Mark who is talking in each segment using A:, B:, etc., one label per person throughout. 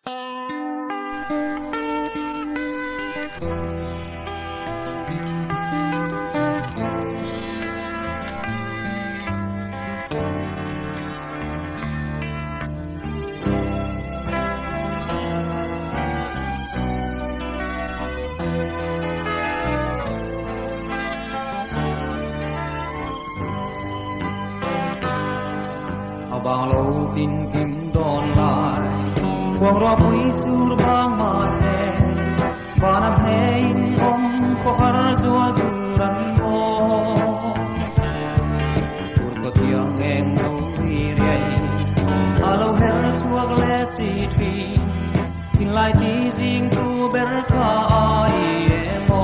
A: Bao lâu tin kim đón lại quang roa bui sur bang ma se bana hein om ko har zua duran mo tur ko tiang em no ri rai alo hel chuak le si thi tin lai ti jing tu ber ka ai mo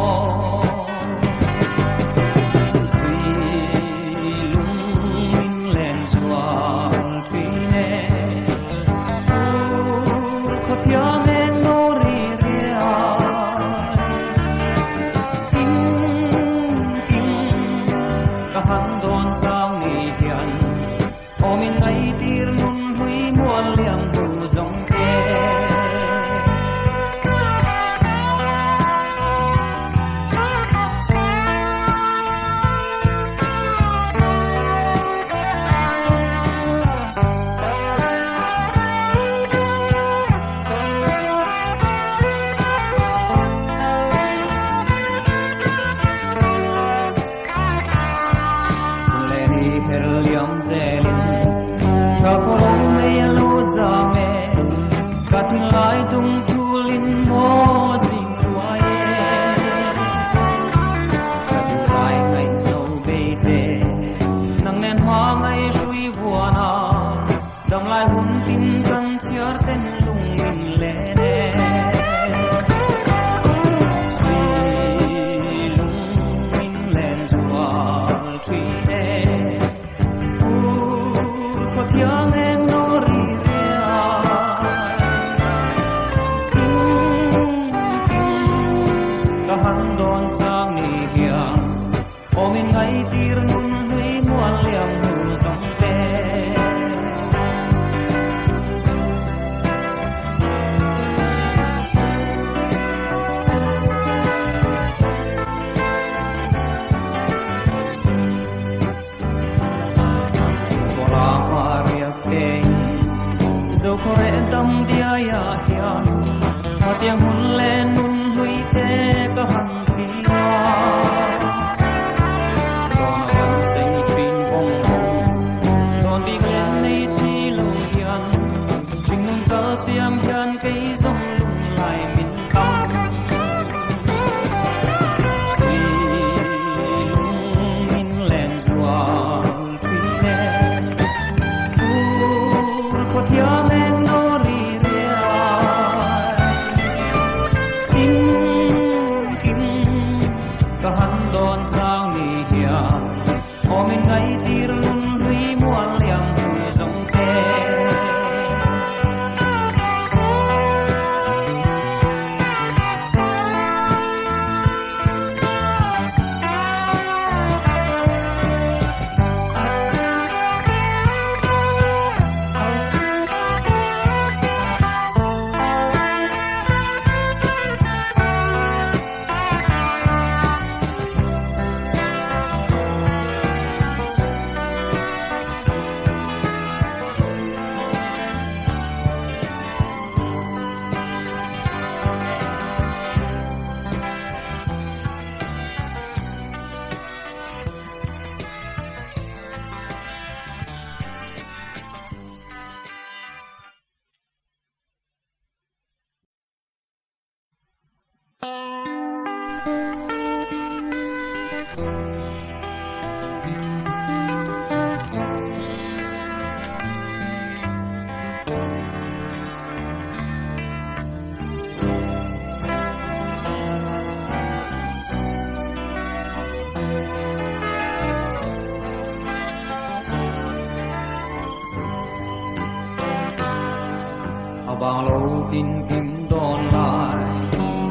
A: bao lâu tin kim đón lại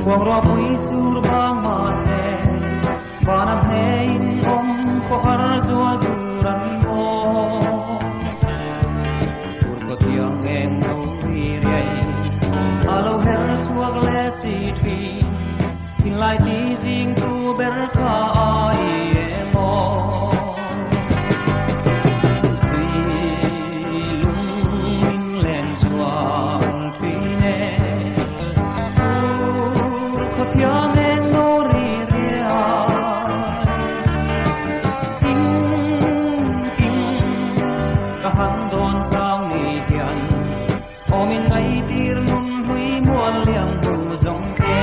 A: quang roa bui sur bang ma se bana hein om ko har zua duran mo tur ko tiang em no ri rai alo hel chuak le si thi tin lai ti jing tu ber kha ai emo si lung min len chuak thi ne ko thiang en no ri ria tin ka han don chang ni hian omin ngai tir nun hui muan liang tu zong ke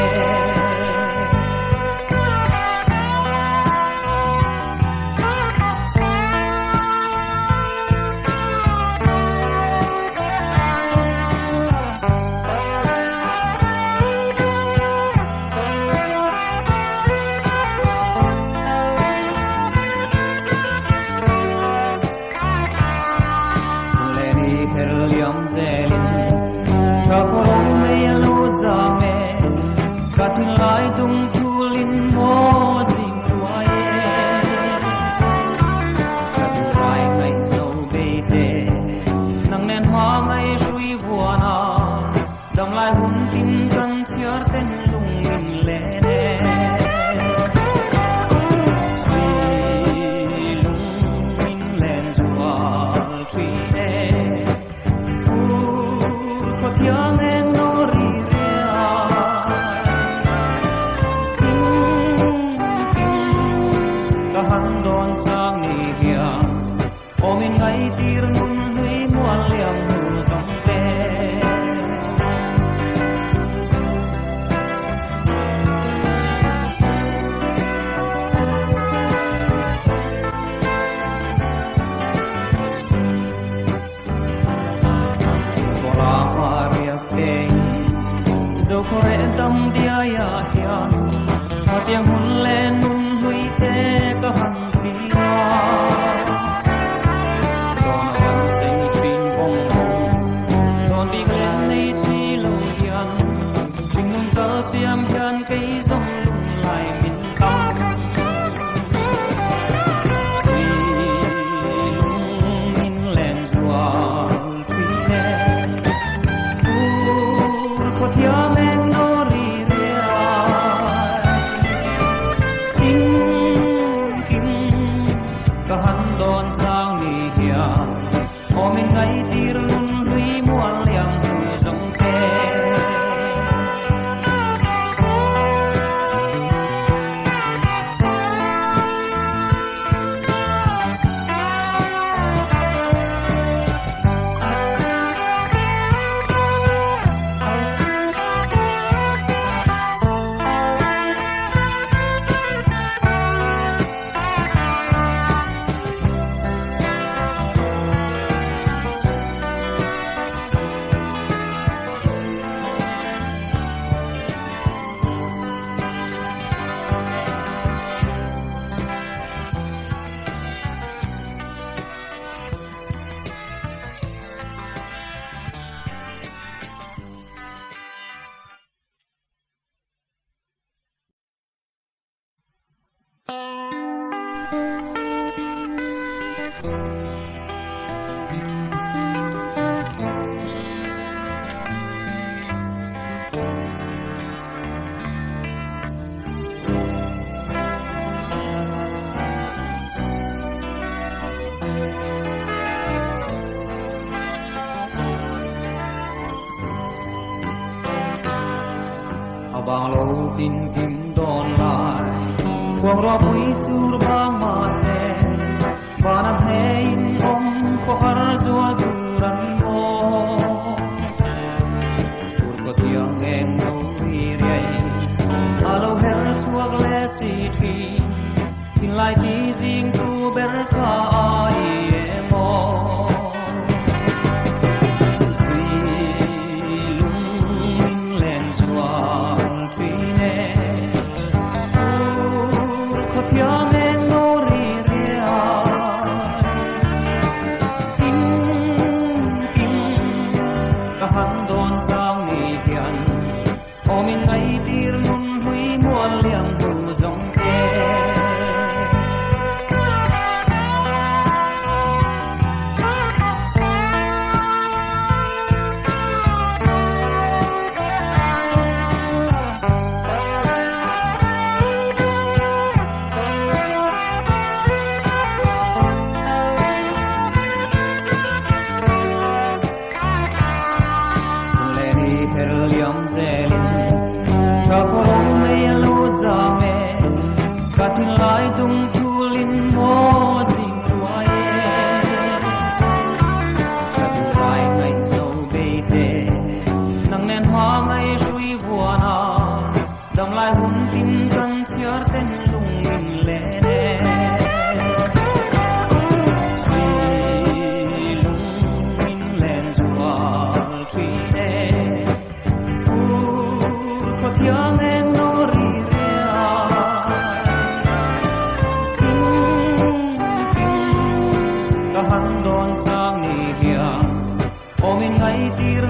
A: Katin lai tung tulin mo sing tuaye Katin lai ngay nâu bê tê Nang nen hoa ngay shui vua na Dang lai hun tin kan chiar ten lung min lê nê Sui lung min len chua truy nê Ko thiang en no ri omin ngai tir nun hui muan liang nu zong te kola maria peng zo kore dam dia ya hian ma tiang hun le nun hui te ka han ria siam chan cây rong lung lại min tâm si lung min len rua truy nè ko thia men no ri ria kinh kinh ka han don chang ni hia o min ngai tir lung hui muan liang tu zong te bang lâu tin kim đòn lại quang roa bui sur bang ma se banam hein om ko har zua duran mo tur ko tiang en no ri riai alo hel chuak le si thi tin lai ti jing tu ber kha ai emo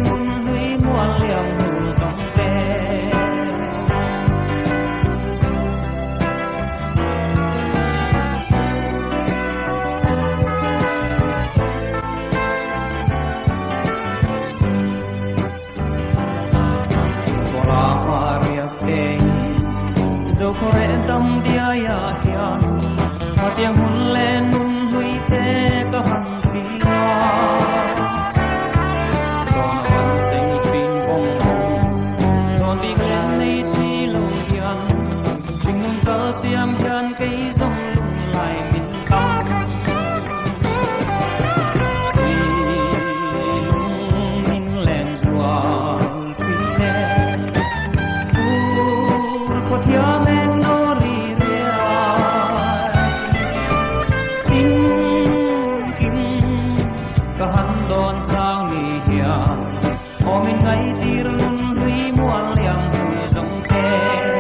A: nun hui muôn liang hu dòng te dẫu có rẽ tâm dia ya hiền mà tiếng hun lên nun hui thế có hằng thủy hoa còn vẫn sinh phim bông hồng còn đi lên đây si lâu hiền trình nun tơ xiêm hiền cây rong lung lại min tâm si lung min lên rùa thủy nè có thiam em nó rì rìa cả hắn đón sang đi hiền ô mình ngay tir nun hui muôn liang hui dòng te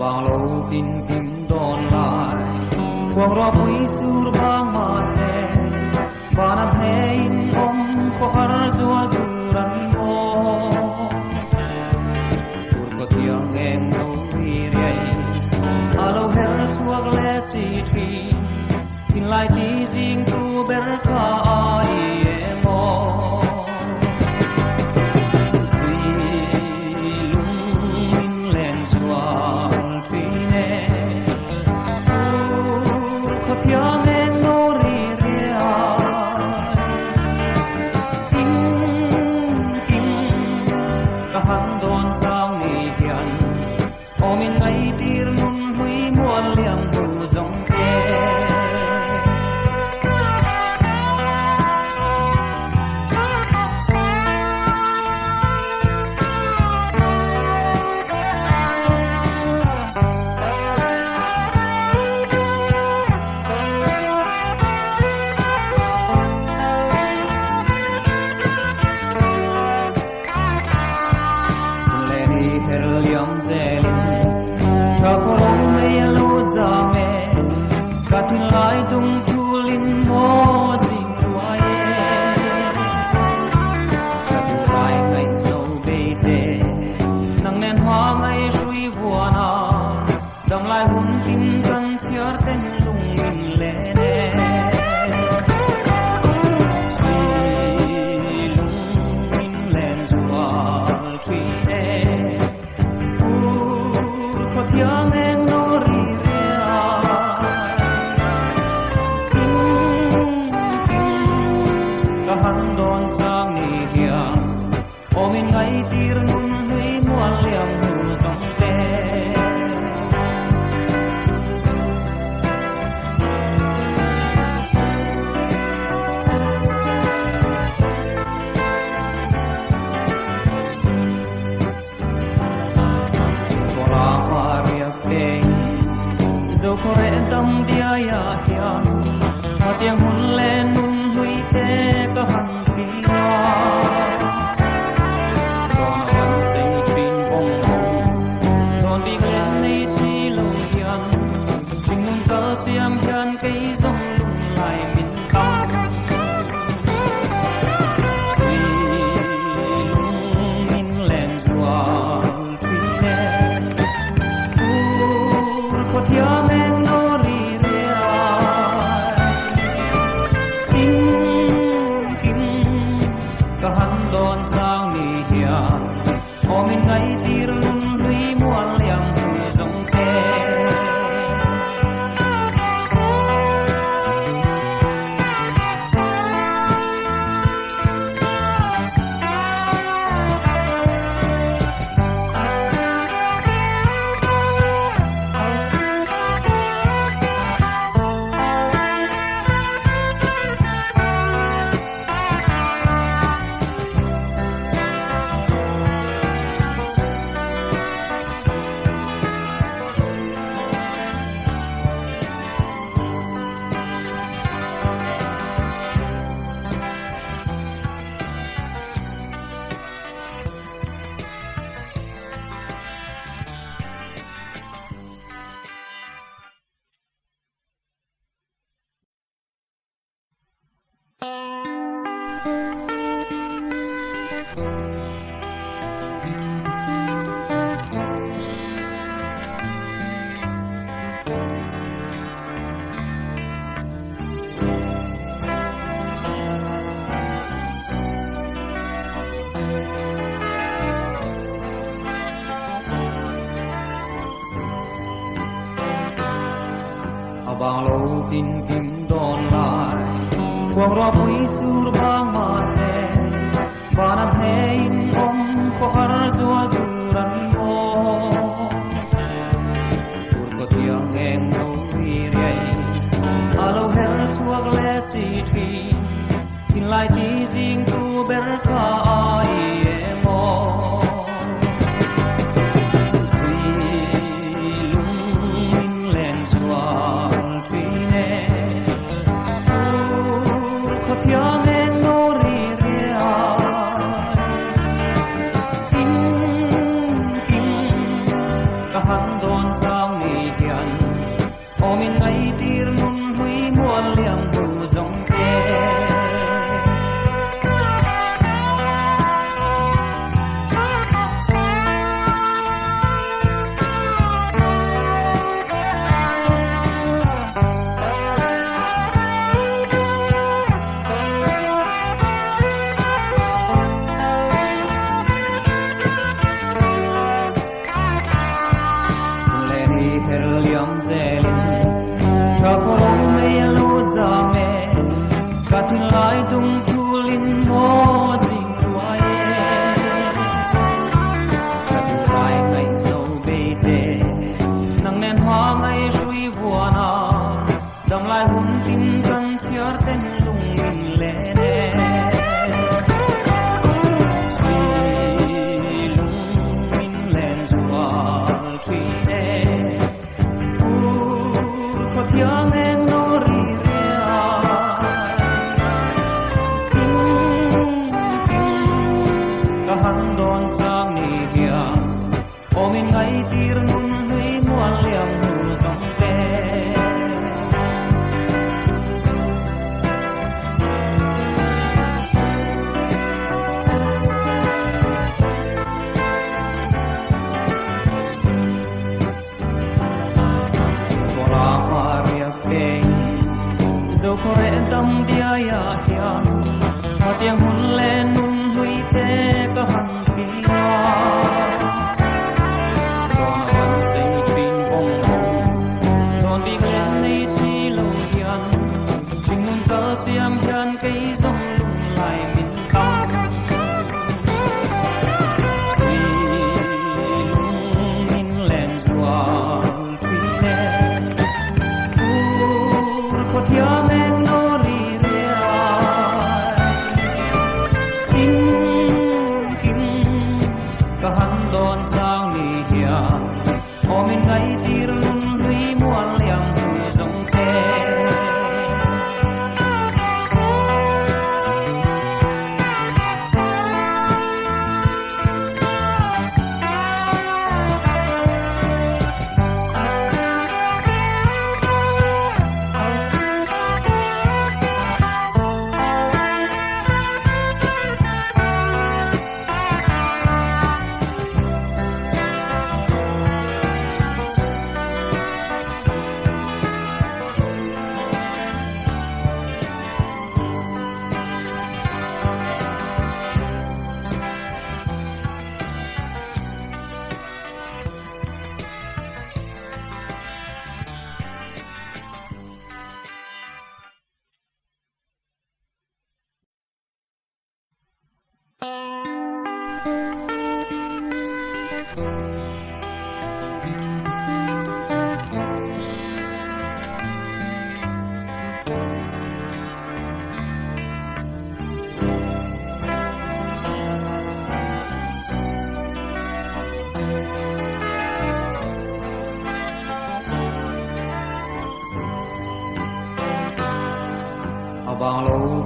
A: bao lâu tin kim đón lại quang roa bui sur bang ma se bana hein om ko har zua duran mo tur ko tiang em no vi riai alo hel chuak le si thi tin lai ti jing tu ber ka ai mo thiang em no ri ria cả hắn đón sang ni hiền ô mình ngay tir nun hui muôn liang hu dòng te Katin lai dung tulin mo sing ruaye Katin lai ngay nâu bê tê Nang nen hoa ngay shui vua na Dang lai hun tin kan chiar ten lung min le ne Sui lung min len zua tui ne Ko thiang em no ri hắn đón sang ni hiền ô mình ngay tir nun hui muôn liang hu dòng te cho la hoa riêng bền dẫu có rẽ tâm dia ya hiền mà tiếng hun lên nun hui thế có hằng thủy hoa còn vẫn ka han don chang ni hiam o min ngai tir nun ri mual liam hu zong te bang lo tin kim don lai quang ro pui sur bang ma se bana hein om ko har zua duran mo pur ko tiang em no ri rei alo hel chuak le si thi tin lai ti jing tu ber ka ai mo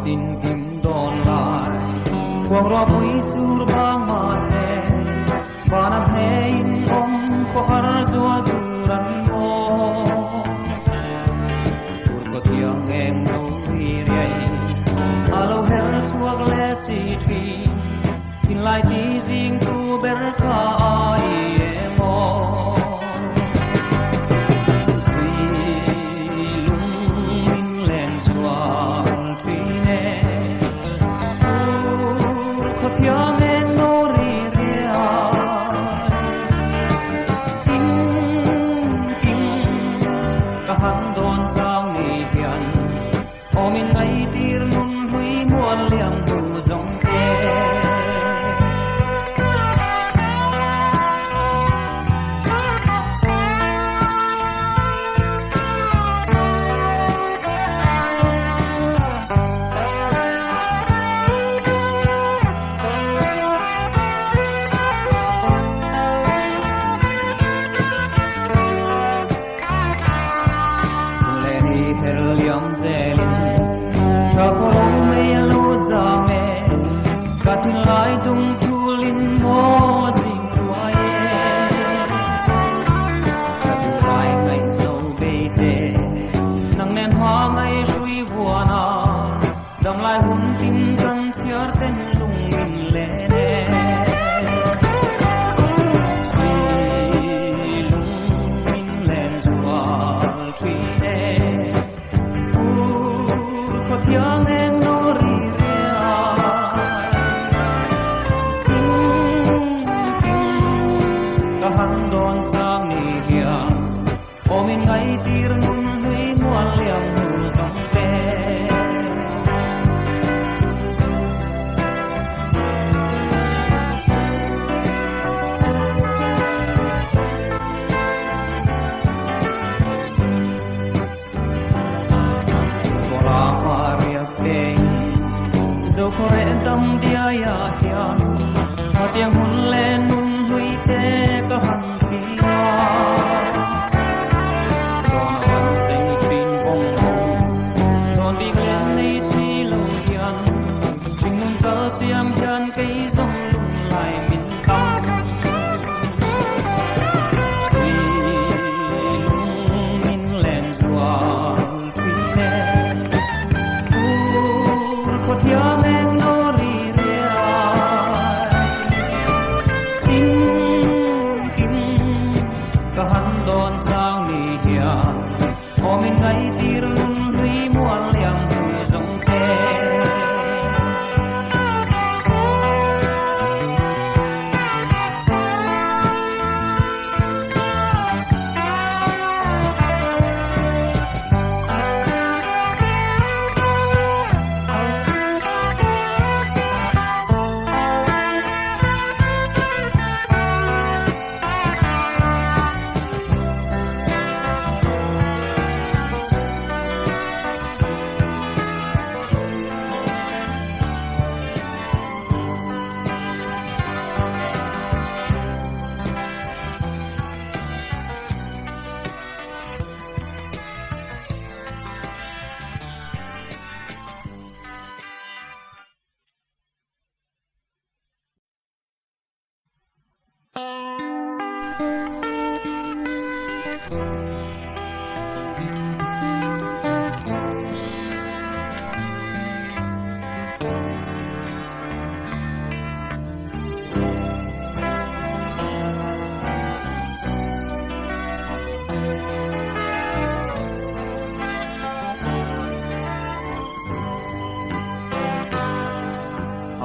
A: tin kim don lai quang ro pui sur bang ma se bana hein om ko har zua duran mo tur ko tiang em no ri riai alo her chuak le si thi tin lai ti jing tu ber ka ai mo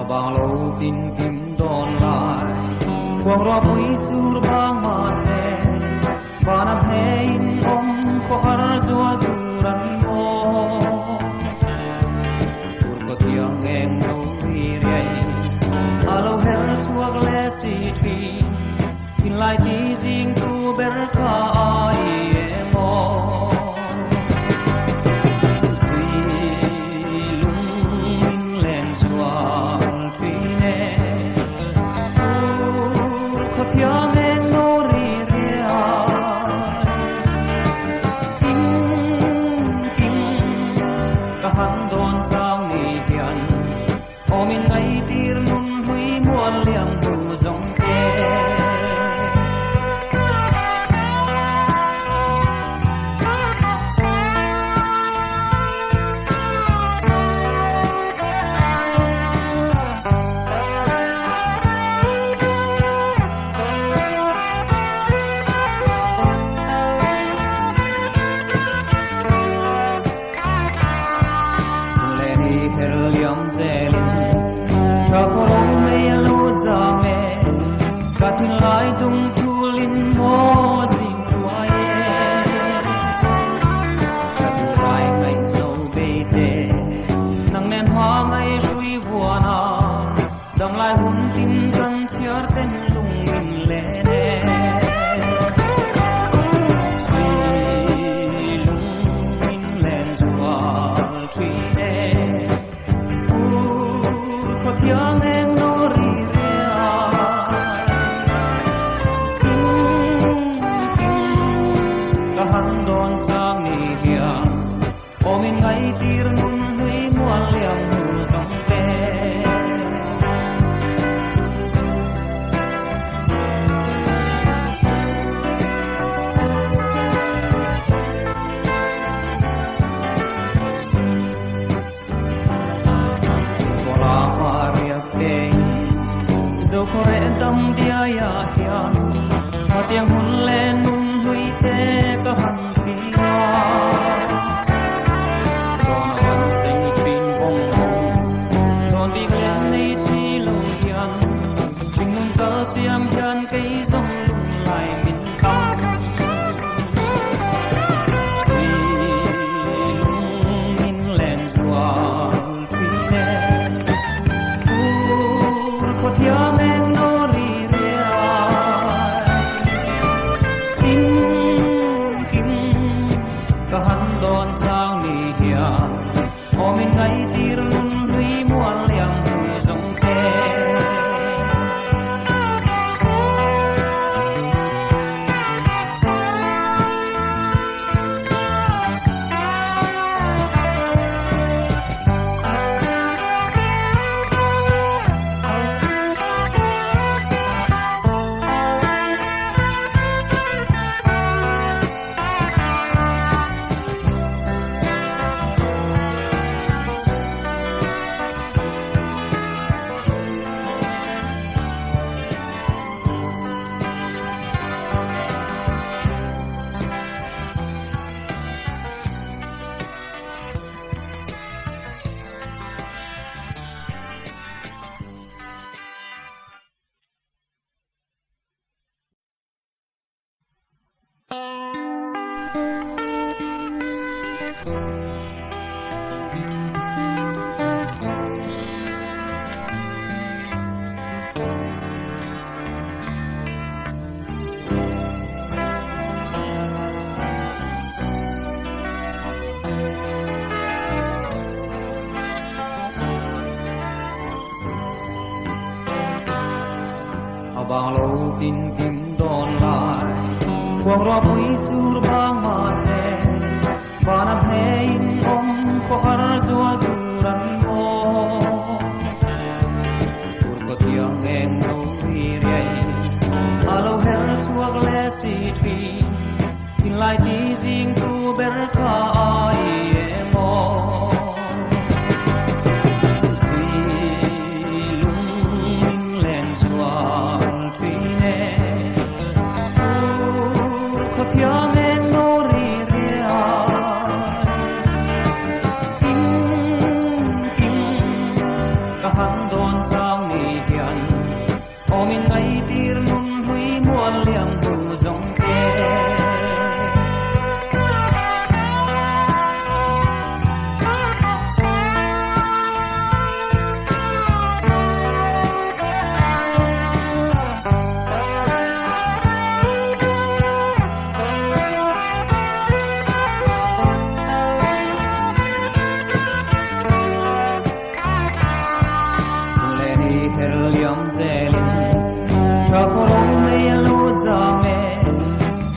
B: bang lâu tin kim don lai quang ro pui sur bang ma se bana hein om ko har zua duran mo tur ko tiang em no ri riai alo her chuak le si thi tin lai ti jing tu ber ka ai mo han don chang ni
A: dòng kê Katin lai dung tulin mo zing tuaye Katin lai ngay nâu bê tê Nang nen hoa ngay shui vua na Dang lai hun tin kan chiar ten lung min lê nê Sui lung min len zual tui nê Ko tiang em no ri Omin ngay tir nun hui mual liang nu song te Chola maria pe zo kore dam dia ya hian Matiang hun len nun hui te ka han pia Siam chan cây rong lung lại min tông si lung min len zual truy nè ko thiam em no ri ria in kim ka han don chang ni hia o min ngai tir lun hui mual liang hui zong te Bang lâu tin kim đòn lại quang roa bui sur bang ma se Bana pain om ko har zua duran mo Tur ko tiang em no vi riai Alo hel chuak le si tri Tin lai ti zing tu ber ka ai emo Thiang em no ri ria Kim ka han don chang ni hian Omin ngay tir nun hui mual liang hu zong ke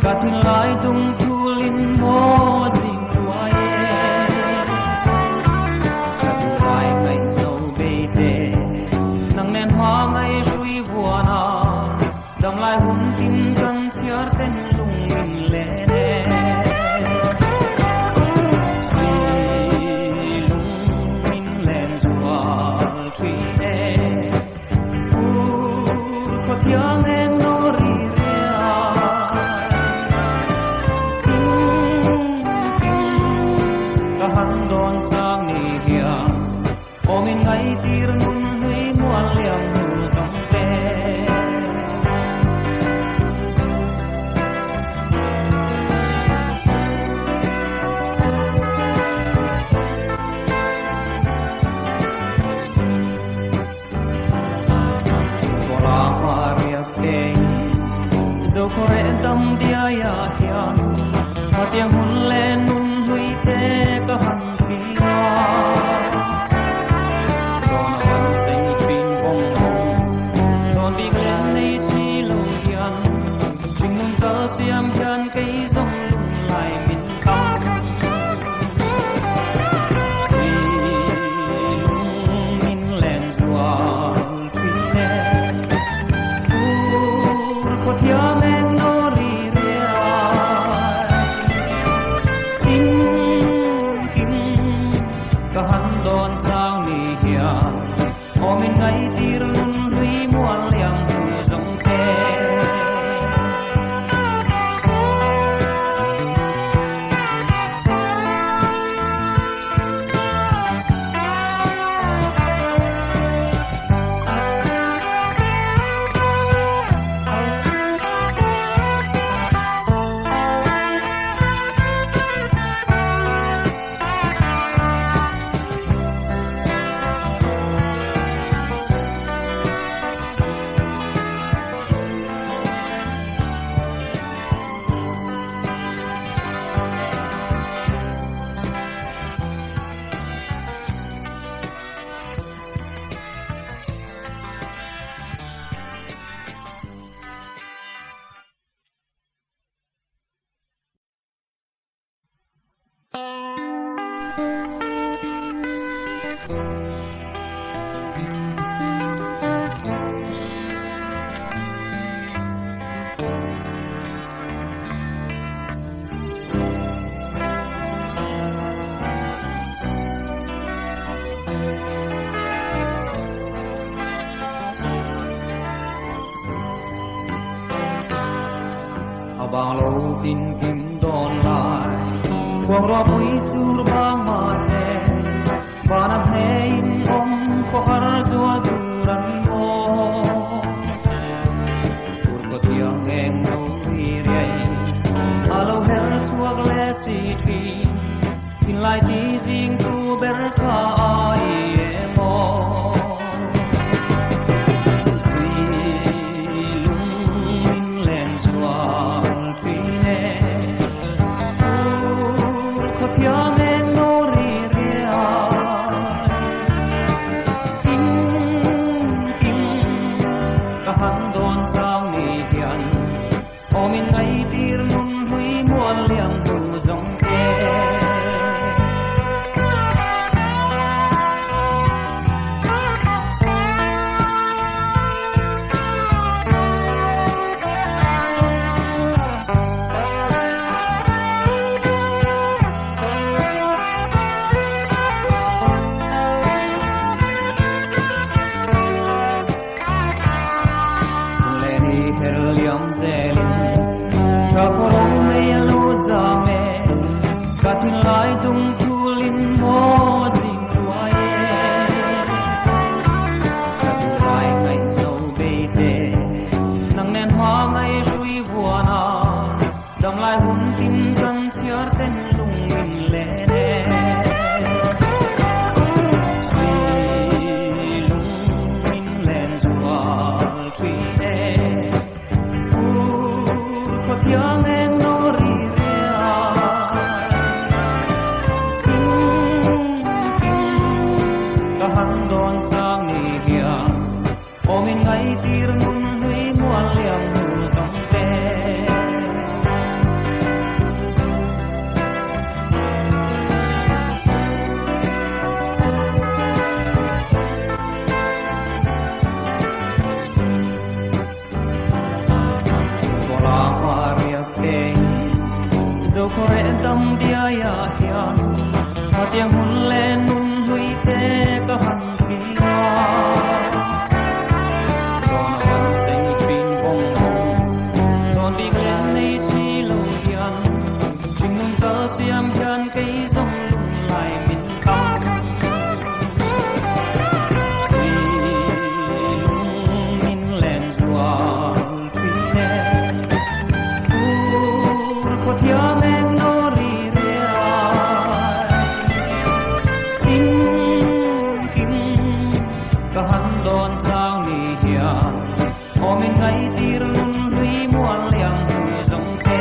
A: Katin lai dung tulin mo zing tuaye Katin lai ngay nâu bê tê Nang nen hoa ngay shui vua na dòng lai hun tin gần chia tên lung mình lệ nè suy lung mình lên chùa truy nè có tiếng em nó rì rìa kinh cả hắn đón sang nì hìa ô mình ngay tir nun huy muôn liang nu dòng tê dẫu có rẽ tâm dia ya hiền mà tiếng hun lên nun huy tê cả hằn thủy hoa đón hằn say chuyên vòng hồng đón bị lên nay si lâu hiền trình nun ta xiêm hiền cây dòng lung lại min tâm si lung min lên chùa truy nè có tiếng em nó rì rìa cả hắn đón sang nì hìa ô mình ngay tir nun huy muôn liang thu dòng tê bao lâu tin kim đón lại quang roa bui sur bang ma se banam hein om ko har zua duran mo tur ko tiang eng no vi riai alo hel chuak le si thi tin lai ti jing tu ber ka ai mo tiếng em nó rì rìa cả hắn đón sang nì hiền ô mình ngay tir nun huy muôn liang thu dòng tê katin lai tung tulin mo sing tuaye katin lai ngay nâu bê tê nang nen hoa ngay shui vua na dòng lai hun tin gần chia tên lung min lệ nè suy lung min lên chùa truy nè có tiếng em nó rì hắn đón sang nì hìa ô mình ngay tir nun huy muôn liang thu dòng tê tâm dia ya hian mà tiếng hun lên nun hui te ka han thia don han sei trin bong bong don bi glen nei si lo hian ching nun ta siam hian cây rong lung lại min tâm si lung min len zua thủy nè pur ko thia men no ri don sao ni hian o min ngai tir nun hui muan liang hui zong te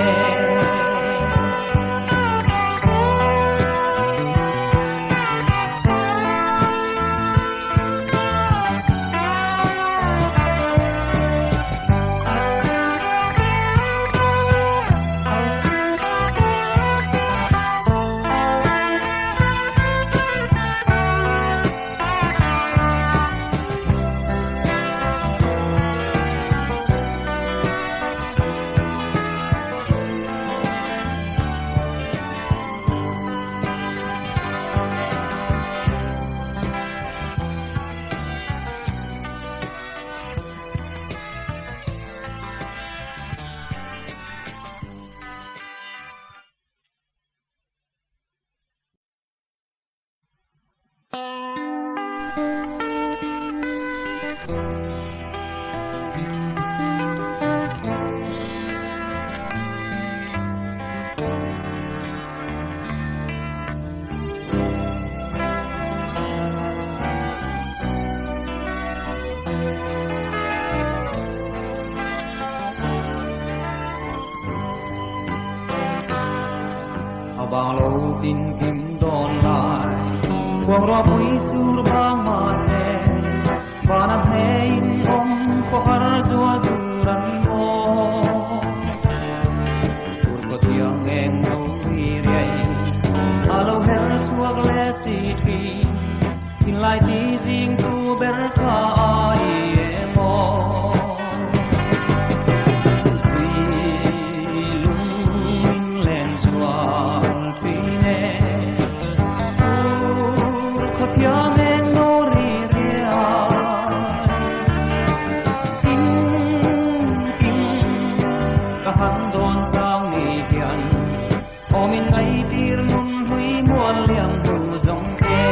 A: bao lâu tin kim đón lại quang roa bui sur bang ma se và năm hein om ko har zua duran mo tur ko tiang eng no vi riai alo hel chuak le si thi tin lai ti jing tu ber ka ai mo Yang en nori ria, kahan don chang ni hian, omin ngai tir nun hui muan liang tu zong ke.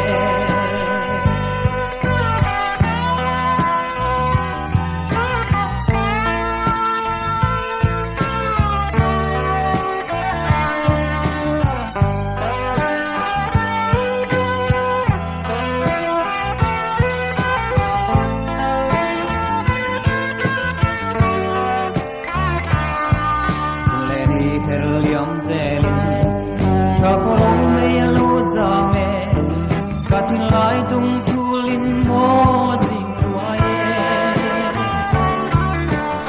A: Katin lai tung tulin mo zing tuaye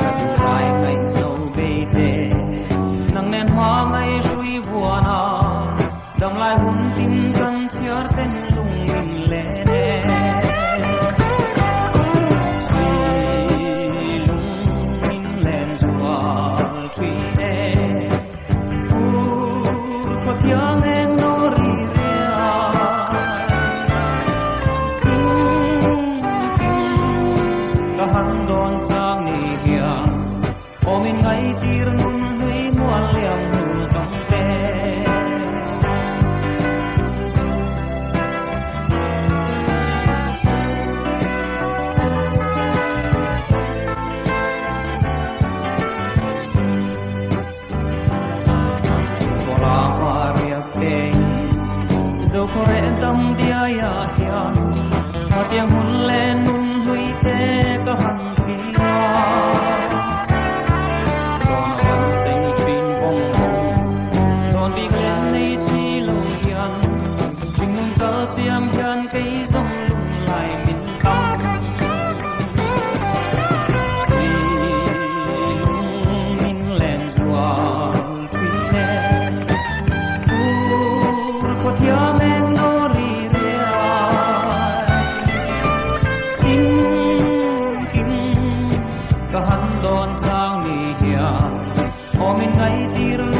A: Katu lai ngai no beite Nang nen hoa ngai shui vuana Dam lai hun tin kan chiar ten lung min le ne Sui lung min len zua tui ne Pur ko tiang en no ri don sang ni hian omin ngai tir nun hui muan liang nu zong te chola maria pe zo kore tam dia ya hian ma tiang hun len nun hui te ka han siam hian cây rong lung lại min tâm si lung min len zua thủy nè pur ko thia men no ri ria in ka han don chang ni hian omin ngai tir